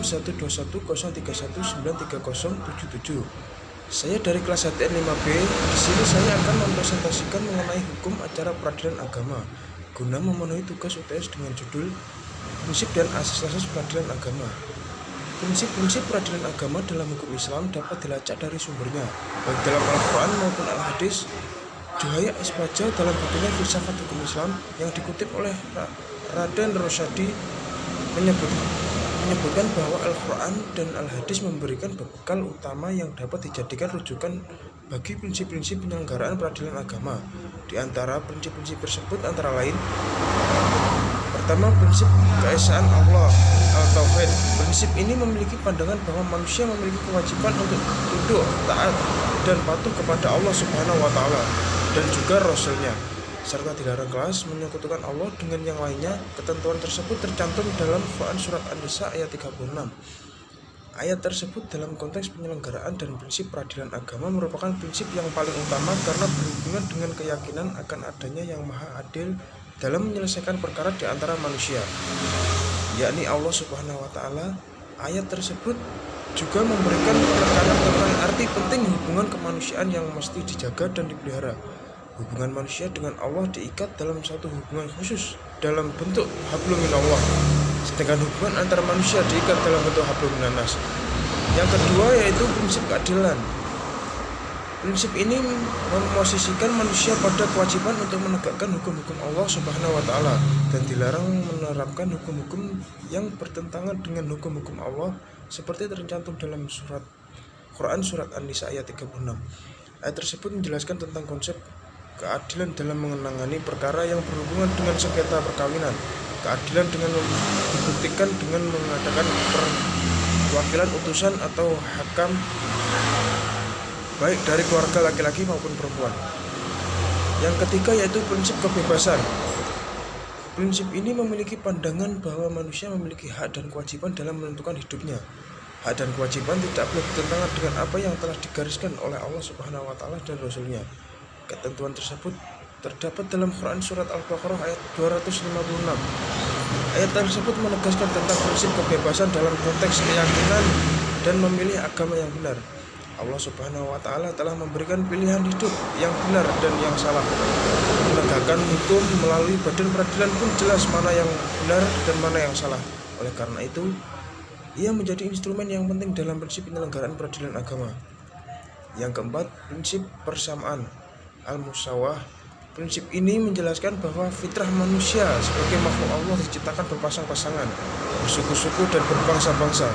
612103193093077. Saya dari kelas HTN 5B. Di sini saya akan mempresentasikan mengenai hukum acara peradilan agama guna memenuhi tugas UTS dengan judul Prinsip dan Asas-asas Peradilan Agama. Prinsip-prinsip peradilan agama dalam hukum Islam dapat dilacak dari sumbernya, baik dalam Al-Quran maupun Al-Hadis. Juhayy Isbaja dalam bukunya Filsafat Hukum Islam yang dikutip oleh Raden Rosyadi menyebutkan bahwa Al-Quran dan Al-Hadis memberikan bekal utama yang dapat dijadikan rujukan bagi prinsip-prinsip penyelenggaraan peradilan agama. Di antara prinsip-prinsip tersebut antara lain: pertama, prinsip keesaan Allah Al-Tauhid. Prinsip ini memiliki pandangan bahwa manusia memiliki kewajiban untuk tunduk, taat, dan patuh kepada Allah Subhanahu wa Ta'ala dan juga Rasul-Nya, serta dilarang keras menyekutukan Allah dengan yang lainnya. Ketentuan tersebut tercantum dalam Quran Surat An-Nisa ayat 36. Ayat tersebut dalam konteks penyelenggaraan dan prinsip peradilan agama merupakan prinsip yang paling utama karena berhubungan dengan keyakinan akan adanya yang maha adil dalam menyelesaikan perkara di antara manusia, yakni Allah Subhanahu wa Ta'ala. Ayat tersebut juga memberikan penekanan tentang arti penting hubungan kemanusiaan yang mesti dijaga dan dipelihara. Hubungan manusia dengan Allah diikat dalam satu hubungan khusus dalam bentuk hablum minallah, sedangkan hubungan antara manusia diikat dalam bentuk hablum minannas. Yang kedua yaitu prinsip keadilan. Prinsip ini memosisikan manusia pada kewajiban untuk menegakkan hukum-hukum Allah Subhanahu wa Ta'ala dan dilarang menerapkan hukum-hukum yang bertentangan dengan hukum-hukum Allah seperti tercantum dalam Quran Surat An-Nisa ayat 36. Ayat tersebut menjelaskan tentang konsep keadilan dalam menangani perkara yang berhubungan dengan sengketa perkawinan. Keadilan dengan dibuktikan dengan mengadakan perwakilan utusan atau hakam baik dari keluarga laki-laki maupun perempuan. Yang ketiga yaitu prinsip kebebasan. Prinsip ini memiliki pandangan bahwa manusia memiliki hak dan kewajiban dalam menentukan hidupnya. Hak dan kewajiban tidak boleh bertentangan dengan apa yang telah digariskan oleh Allah Subhanahu wa Ta'ala dan Rasul-Nya. Ketentuan tersebut terdapat dalam Quran Surat Al-Baqarah ayat 256. Ayat tersebut menegaskan tentang prinsip kebebasan dalam konteks keyakinan dan memilih agama yang benar. Allah Subhanahu wa Ta'ala telah memberikan pilihan hidup yang benar dan yang salah. Menegakkan hukum melalui badan peradilan pun jelas mana yang benar dan mana yang salah. Oleh karena itu, ia menjadi instrumen yang penting dalam prinsip penyelenggaraan peradilan agama. Yang keempat, prinsip persamaan al-musawah. Prinsip ini menjelaskan bahwa fitrah manusia sebagai makhluk Allah diciptakan berpasang-pasangan, bersuku-suku dan berbangsa-bangsa.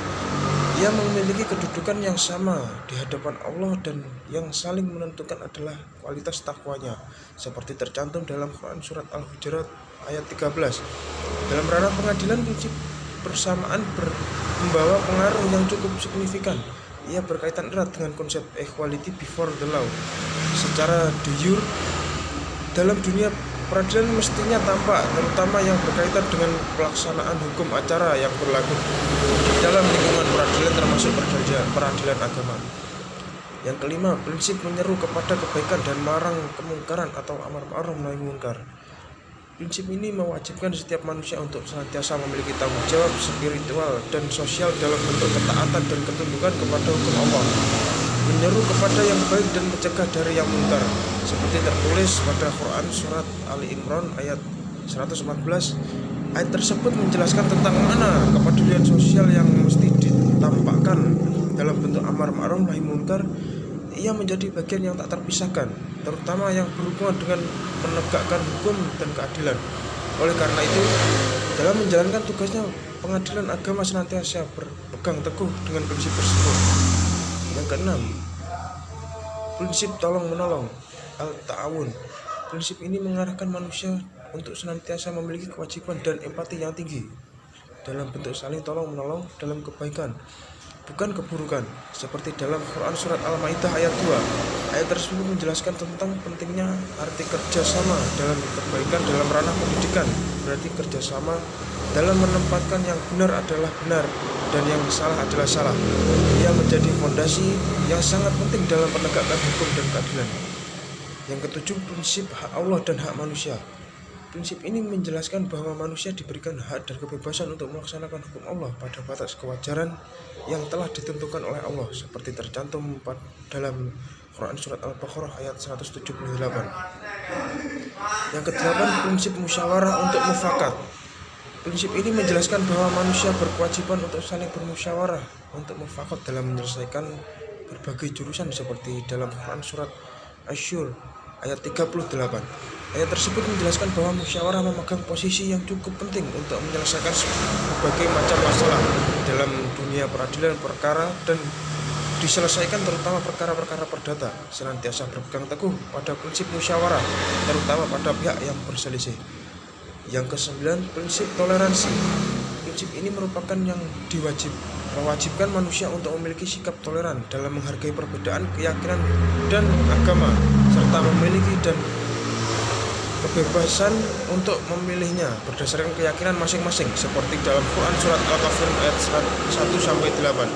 Ia memiliki kedudukan yang sama di hadapan Allah dan yang saling menentukan adalah kualitas takwanya, seperti tercantum dalam Quran Surat Al-Hujurat ayat 13. Dalam ranah pengadilan, prinsip persamaan membawa pengaruh yang cukup signifikan. Ia berkaitan erat dengan konsep equality before the law. Secara de jure, dalam dunia peradilan mestinya tampak, terutama yang berkaitan dengan pelaksanaan hukum acara yang berlaku dalam lingkungan peradilan termasuk peradilan agama. Yang kelima, prinsip menyeru kepada kebaikan dan melarang kemungkaran atau amar ma'ruf nahi munkar. Prinsip ini mewajibkan setiap manusia untuk senantiasa memiliki tanggung jawab spiritual dan sosial dalam bentuk ketaatan dan ketundukan kepada hukum Allah, menyeru kepada yang baik dan mencegah dari yang munkar, seperti tertulis pada Quran Surat Ali Imran ayat 114. Ayat tersebut menjelaskan tentang mana kepedulian sosial yang mesti ditampakkan dalam bentuk amar ma'ruf nahi munkar. Ia menjadi bagian yang tak terpisahkan, terutama yang berhubungan dengan menegakkan hukum dan keadilan. Oleh karena itu, dalam menjalankan tugasnya, pengadilan agama senantiasa berpegang teguh dengan prinsip tersebut. Yang keenam, prinsip tolong-menolong al-ta'awun. Prinsip ini mengarahkan manusia untuk senantiasa memiliki kewajiban dan empati yang tinggi dalam bentuk saling tolong-menolong dalam kebaikan, bukan keburukan, seperti dalam Quran Surat Al-Ma'idah ayat 2. Ayat tersebut menjelaskan tentang pentingnya arti kerjasama dalam kebaikan dalam ranah pendidikan. Berarti kerjasama dalam menempatkan yang benar adalah benar dan yang salah adalah salah. Ia menjadi fondasi yang sangat penting dalam penegakan hukum dan keadilan. Yang ketujuh, prinsip hak Allah dan hak manusia. Prinsip ini menjelaskan bahwa manusia diberikan hak dan kebebasan untuk melaksanakan hukum Allah pada batas kewajaran yang telah ditentukan oleh Allah seperti tercantum dalam Quran Surat Al-Baqarah ayat 178. Yang kedelapan, prinsip musyawarah untuk mufakat. Prinsip ini menjelaskan bahwa manusia berkewajiban untuk saling bermusyawarah untuk mufakat dalam menyelesaikan berbagai jurusan seperti dalam Quran Surat Asy-Syura ayat 38. Ayat tersebut menjelaskan bahwa musyawarah memegang posisi yang cukup penting untuk menyelesaikan berbagai macam masalah dalam dunia peradilan perkara dan diselesaikan terutama perkara-perkara perdata, senantiasa berpegang teguh pada prinsip musyawarah terutama pada pihak yang berselisih. Yang kesembilan, prinsip toleransi. Prinsip ini merupakan yang mewajibkan manusia untuk memiliki sikap toleran dalam menghargai perbedaan keyakinan dan agama serta memiliki dan kebebasan untuk memilihnya berdasarkan keyakinan masing-masing seperti dalam Quran Surat Al-Kafirun ayat 1-8.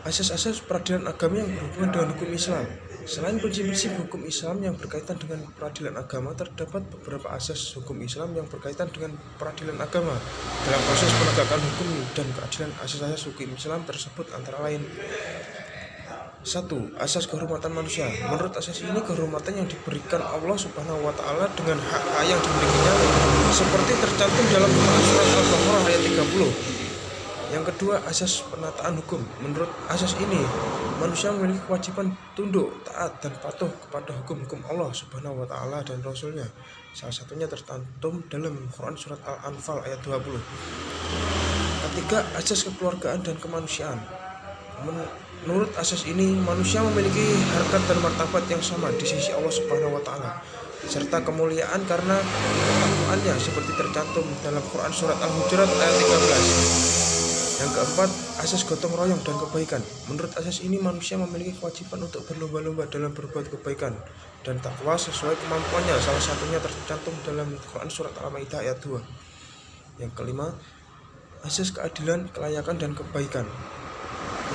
Asas-asas peradilan agama yang berhubungan dengan hukum Islam. Selain prinsip-prinsip hukum Islam yang berkaitan dengan peradilan agama, terdapat beberapa asas hukum Islam yang berkaitan dengan peradilan agama. Dalam proses penegakan hukum dan keadilan, asas-asas hukum Islam tersebut antara lain: 1. Asas kehormatan manusia. Menurut asas ini, kehormatan yang diberikan Allah Subhanahu wa Ta'ala dengan hak-hak yang dimilikinya seperti tercantum dalam Quran Surat Al-Baqarah ayat 30. Yang kedua, asas penataan hukum. Menurut asas ini, manusia memiliki kewajiban tunduk, taat, dan patuh kepada hukum-hukum Allah Subhanahu wa Ta'ala dan Rasul-Nya. Salah satunya tercantum dalam Quran Surat Al-Anfal ayat 20. Ketiga, asas kekeluargaan dan kemanusiaan. Menurut asas ini, manusia memiliki harkat dan martabat yang sama di sisi Allah Subhanahu wa Ta'ala serta kemuliaan karena ketakwaannya seperti tercantum dalam Quran Surat Al-Hujurat ayat 13. Yang keempat, asas gotong royong dan kebaikan. Menurut asas ini, manusia memiliki kewajiban untuk berlomba-lomba dalam berbuat kebaikan dan takwa sesuai kemampuannya. Salah satunya tercantum dalam Quran Surat Al-Maidah ayat 2. Yang kelima, asas keadilan, kelayakan, dan kebaikan.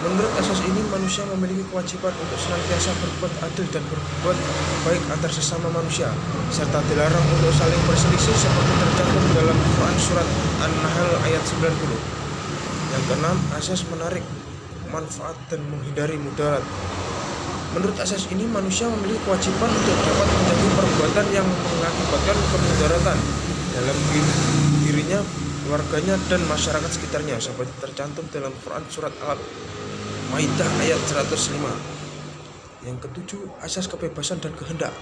Menurut asas ini, manusia memiliki kewajiban untuk senantiasa berbuat adil dan berbuat baik antar sesama manusia, serta dilarang untuk saling berselisih seperti tercantum dalam Quran Surat An-Nahl ayat 90. Yang keenam, asas menarik manfaat dan menghindari mudarat. Menurut asas ini, manusia memiliki kewajiban untuk dapat menjauhi perbuatan yang mengakibatkan kemudaratan dalam dirinya, keluarganya, dan masyarakat sekitarnya seperti tercantum dalam Quran Surat Al-Maidah ayat 105. Yang ketujuh, asas kebebasan dan kehendak.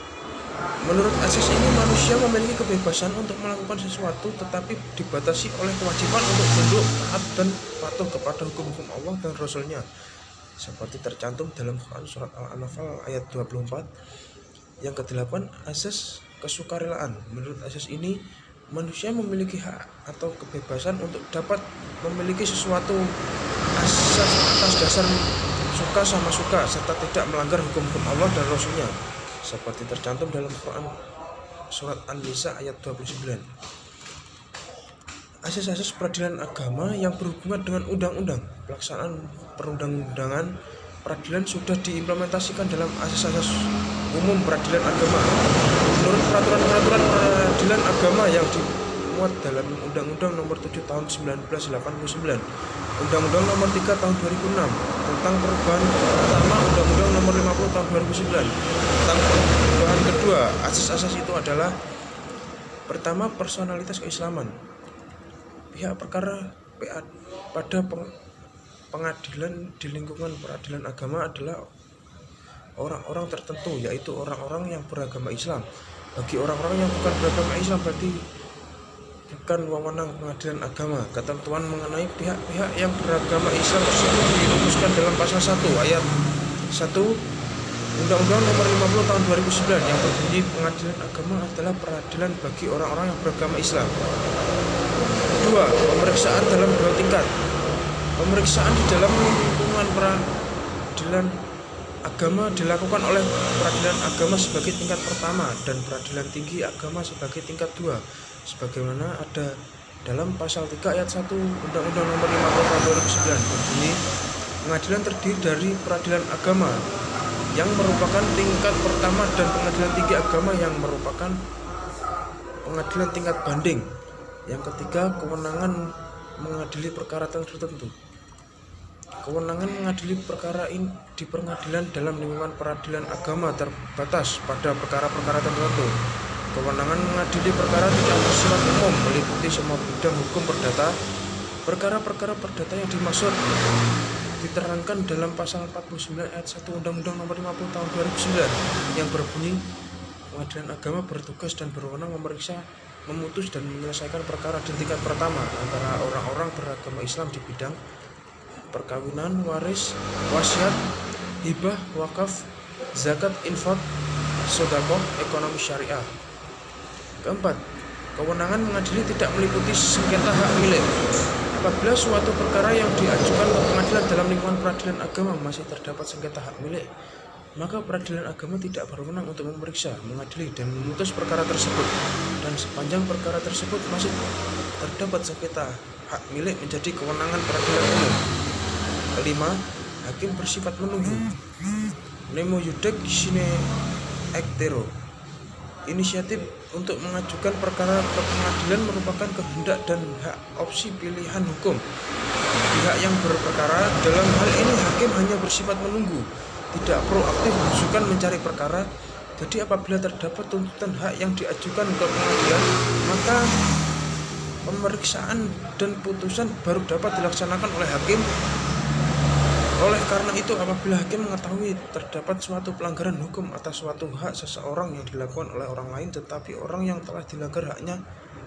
Menurut asas ini, manusia memiliki kebebasan untuk melakukan sesuatu tetapi dibatasi oleh kewajiban untuk tunduk, taat, dan patuh kepada hukum-hukum Allah dan Rasul-Nya seperti tercantum dalam Quran Surat Al-Anfal ayat 24. Yang kedelapan, asas kesukarelaan. Menurut asas ini, manusia memiliki hak atau kebebasan untuk dapat memiliki sesuatu asas atas dasar suka sama suka serta tidak melanggar hukum-hukum Allah dan Rasul-Nya seperti tercantum dalam Quran Surat An-Nisa ayat 29. Asas-asas peradilan agama yang berhubungan dengan undang-undang. Pelaksanaan perundang-undangan peradilan sudah diimplementasikan dalam asas-asas umum peradilan agama. Menurut peraturan-peraturan peradilan agama yang dimuat dalam Undang-Undang Nomor 7 Tahun 1989, Undang-Undang Nomor 3 Tahun 2006 tentang perubahan pertama, Undang-Undang Nomor 50 Tahun 2009 tentang perubahan kedua. Asas-asas itu adalah: pertama, personalitas keislaman. Pihak perkara pada pengadilan di lingkungan peradilan agama adalah orang-orang tertentu, yaitu orang-orang yang beragama Islam. Bagi orang-orang yang bukan beragama Islam berarti bukan wewenang pengadilan agama. Ketentuan mengenai pihak-pihak yang beragama Islam tersebut dirumuskan dalam pasal 1 ayat 1 Undang-Undang Nomor 50 Tahun 2009 yang berbunyi pengadilan agama adalah peradilan bagi orang-orang yang beragama Islam. 2. Pemeriksaan dalam 2 tingkat. Pemeriksaan di dalam lingkungan peradilan agama dilakukan oleh peradilan agama sebagai tingkat pertama dan peradilan tinggi agama sebagai tingkat 2, sebagaimana ada dalam pasal 3 ayat 1 Undang-Undang Nomor 50 Tahun 2009 berbunyi, pengadilan terdiri dari peradilan agama yang merupakan tingkat pertama, dan pengadilan tinggi agama yang merupakan pengadilan tingkat banding. Yang ketiga, kewenangan mengadili perkara tertentu. Kewenangan mengadili perkara ini di pengadilan dalam lingkungan peradilan agama terbatas pada perkara-perkara tertentu. Kewenangan mengadili perkara tidak bersifat umum, meliputi semua bidang hukum perdata. Perkara-perkara perdata yang dimaksud diterangkan dalam pasal 49 ayat 1 Undang-Undang Nomor 50 Tahun 2009 yang berbunyi, pengadilan agama bertugas dan berwenang memeriksa, memutus dan menyelesaikan perkara di tingkat pertama antara orang-orang beragama Islam di bidang perkawinan, waris, wasiat, hibah, wakaf, zakat, infak, sedekah, ekonomi syariah. Keempat, kewenangan mengadili tidak meliputi sengketa hak milik. Apabila suatu perkara yang diajukan ke pengadilan dalam lingkungan peradilan agama masih terdapat sengketa hak milik, maka peradilan agama tidak berwenang untuk memeriksa, mengadili, dan memutus perkara tersebut. Dan sepanjang perkara tersebut masih terdapat sengketa hak milik, menjadi kewenangan peradilan umum. Kelima, hakim bersifat menunggu. Nemo iudec sine actero. Inisiatif untuk mengajukan perkara ke pengadilan merupakan kehendak dan hak opsi pilihan hukum pihak yang berperkara. Dalam hal ini hakim hanya bersifat menunggu, tidak proaktif berusukan mencari perkara. Jadi apabila terdapat tuntutan hak yang diajukan ke pengadilan, maka pemeriksaan dan putusan baru dapat dilaksanakan oleh hakim. Oleh karena itu, apabila hakim mengetahui terdapat suatu pelanggaran hukum atas suatu hak seseorang yang dilakukan oleh orang lain, tetapi orang yang telah dilanggar haknya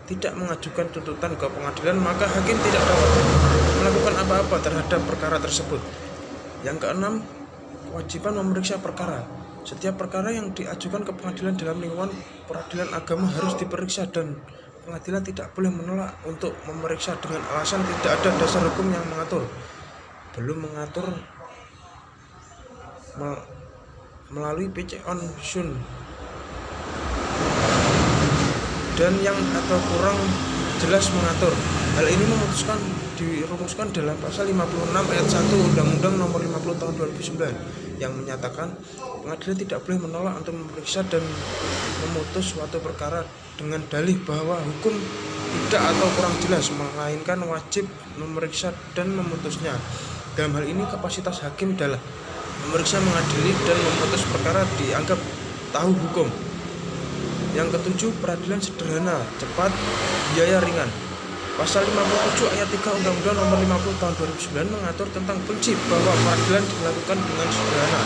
tidak mengajukan tuntutan ke pengadilan, maka hakim tidak dapat melakukan apa-apa terhadap perkara tersebut. Yang keenam, kewajiban memeriksa perkara. Setiap perkara yang diajukan ke pengadilan dalam lingkungan peradilan agama harus diperiksa, dan pengadilan tidak boleh menolak untuk memeriksa dengan alasan tidak ada dasar hukum yang mengatur, belum mengatur melalui PC on Sun, dan yang atau kurang jelas mengatur. Hal ini dirumuskan dalam pasal 56 ayat 1 Undang-Undang Nomor 50 Tahun 2009 yang menyatakan pengadilan tidak boleh menolak untuk memeriksa dan memutus suatu perkara dengan dalih bahwa hukum tidak atau kurang jelas, melainkan wajib memeriksa dan memutusnya. Dalam hal ini kapasitas hakim adalah memeriksa, mengadili, dan memutus perkara dianggap tahu hukum. Yang ketujuh, peradilan sederhana, cepat, biaya ringan. Pasal 57 ayat 3 Undang-Undang Nomor 50 Tahun 2009 mengatur tentang prinsip bahwa peradilan dilakukan dengan sederhana,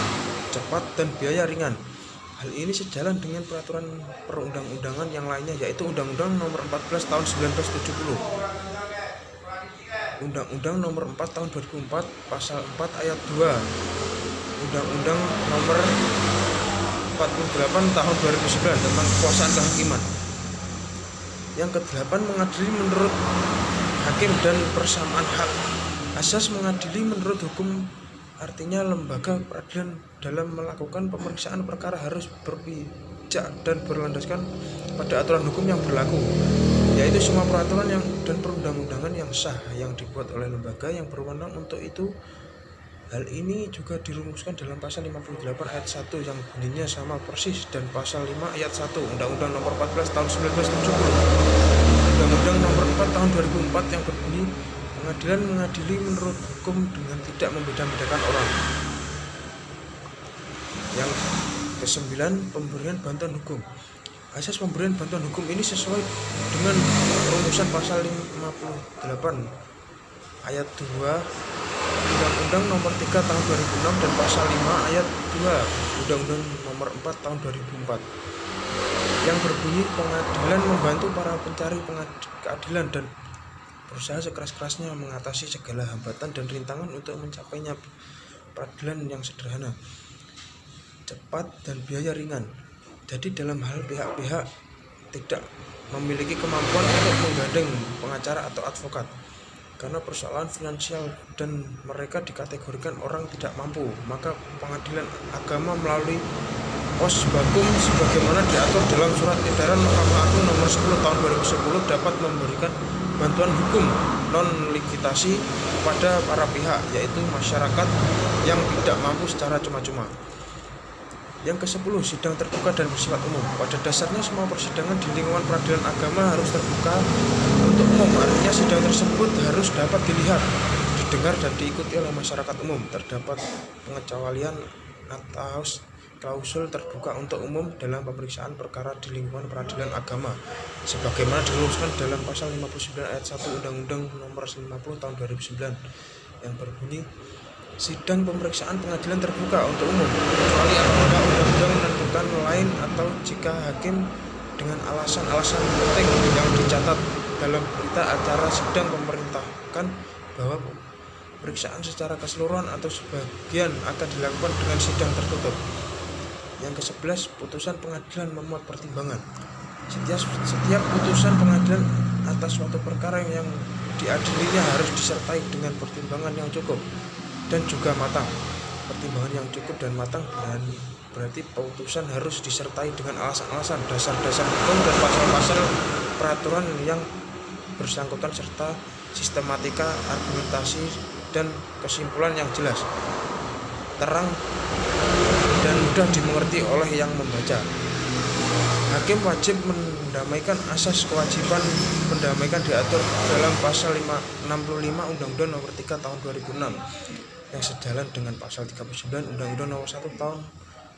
cepat, dan biaya ringan. Hal ini sejalan dengan peraturan perundang-undangan yang lainnya, yaitu Undang-Undang Nomor 14 Tahun 1970. Undang-Undang Nomor 4 Tahun 2004 Pasal 4 Ayat 2, Undang-Undang Nomor 48 Tahun 2009 tentang kekuasaan kehakiman. Yang kedelapan, mengadili menurut hakim dan persamaan hak. Asas mengadili menurut hukum artinya lembaga peradilan dalam melakukan pemeriksaan perkara harus berpijak dan berlandaskan pada aturan hukum yang berlaku, yaitu semua peraturan dan perundang-undangan yang sah yang dibuat oleh lembaga yang berwenang untuk itu. Hal ini juga dirumuskan dalam pasal 58 ayat 1 yang bunyinya sama persis dan pasal 5 ayat 1 Undang-Undang Nomor 14 Tahun 1970. Undang-Undang Nomor 4 Tahun 2004 yang berbunyi, pengadilan mengadili menurut hukum dengan tidak membeda-bedakan orang. Yang kesembilan, pemberian bantuan hukum. Asas pemberian bantuan hukum ini sesuai dengan rumusan pasal 58 ayat 2 Undang-Undang Nomor 3 Tahun 2006 dan pasal 5 ayat 2 Undang-Undang Nomor 4 Tahun 2004 yang berbunyi, pengadilan membantu para pencari keadilan dan berusaha sekeras-kerasnya mengatasi segala hambatan dan rintangan untuk mencapainya peradilan yang sederhana, cepat, dan biaya ringan. Jadi dalam hal pihak-pihak tidak memiliki kemampuan untuk menggandeng pengacara atau advokat karena persoalan finansial dan mereka dikategorikan orang tidak mampu, maka pengadilan agama melalui pos bakum sebagaimana diatur dalam surat edaran Mahkamah Agung Nomor 10 Tahun 2010 dapat memberikan bantuan hukum non-liquidasi kepada para pihak, yaitu masyarakat yang tidak mampu secara cuma-cuma. Yang ke-10, sidang terbuka dan bersifat umum. Pada dasarnya semua persidangan di lingkungan peradilan agama harus terbuka untuk umum. Artinya sidang tersebut harus dapat dilihat, didengar dan diikuti oleh masyarakat umum. Terdapat pengecualian atau klausul terbuka untuk umum dalam pemeriksaan perkara di lingkungan peradilan agama sebagaimana diluruskan dalam pasal 59 ayat 1 Undang-Undang Nomor 50 Tahun 2009 yang berbunyi sidang pemeriksaan pengadilan terbuka untuk umum kecuali apabila undang-undang menentukan lain atau jika hakim dengan alasan-alasan penting yang dicatat dalam berita acara sidang memerintahkan bahwa pemeriksaan secara keseluruhan atau sebagian akan dilakukan dengan sidang tertutup. Yang ke-11, putusan pengadilan memuat pertimbangan. Setiap putusan pengadilan atas suatu perkara yang diadilinya harus disertai dengan pertimbangan yang cukup dan juga matang. Pertimbangan yang cukup dan matang berarti putusan harus disertai dengan alasan-alasan, dasar-dasar hukum dan pasal-pasal peraturan yang bersangkutan serta sistematika, argumentasi, dan kesimpulan yang jelas, terang, dan mudah dimengerti oleh yang membaca. Hakim wajib mendamaikan asas kewajiban mendamaikan diatur dalam pasal 65 Undang-Undang Nomor 3 Tahun 2006 yang sejalan dengan pasal 39 Undang-Undang Nomor 1 Tahun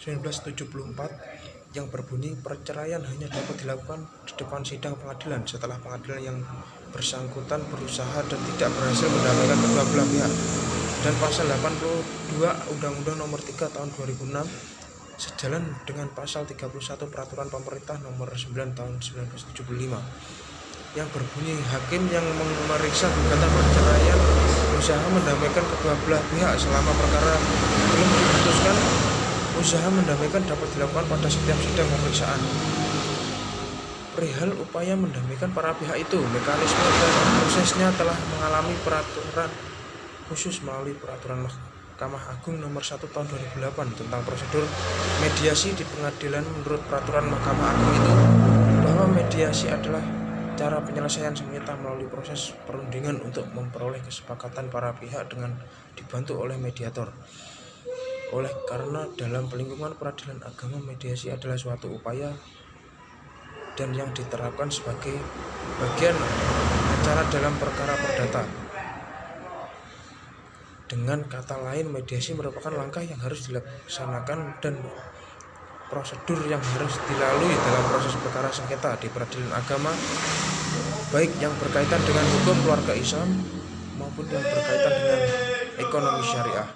1974 yang berbunyi perceraian hanya dapat dilakukan di depan sidang pengadilan setelah pengadilan yang bersangkutan berusaha dan tidak berhasil mendamaikan kedua belah pihak, dan pasal 82 Undang-Undang Nomor 3 Tahun 2006 sejalan dengan pasal 31 Peraturan Pemerintah Nomor 9 Tahun 1975 yang berbunyi hakim yang memeriksa gugatan perceraian berusaha mendamaikan kedua belah pihak selama perkara belum diputuskan. Usaha mendamaikan dapat dilakukan pada setiap sidang pemeriksaan. Perihal upaya mendamaikan para pihak itu, mekanisme dan prosesnya telah mengalami peraturan khusus melalui peraturan Mahkamah Agung Nomor 1 Tahun 2008 tentang prosedur mediasi di pengadilan. Menurut peraturan Mahkamah Agung itu bahwa mediasi adalah cara penyelesaian sengketa melalui proses perundingan untuk memperoleh kesepakatan para pihak dengan dibantu oleh mediator. Oleh karena dalam lingkungan peradilan agama mediasi adalah suatu upaya dan yang diterapkan sebagai bagian acara dalam perkara perdata. Dengan kata lain, mediasi merupakan langkah yang harus dilaksanakan dan prosedur yang harus dilalui dalam proses perkara sengketa di peradilan agama, baik yang berkaitan dengan hukum keluarga Islam maupun yang berkaitan dengan ekonomi syariah.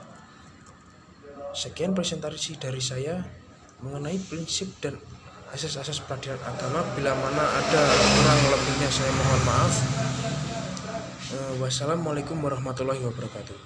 Sekian presentasi dari saya mengenai prinsip dan asas-asas peradilan agama. Bila mana ada kurang lebihnya saya mohon maaf. Wassalamualaikum warahmatullahi wabarakatuh.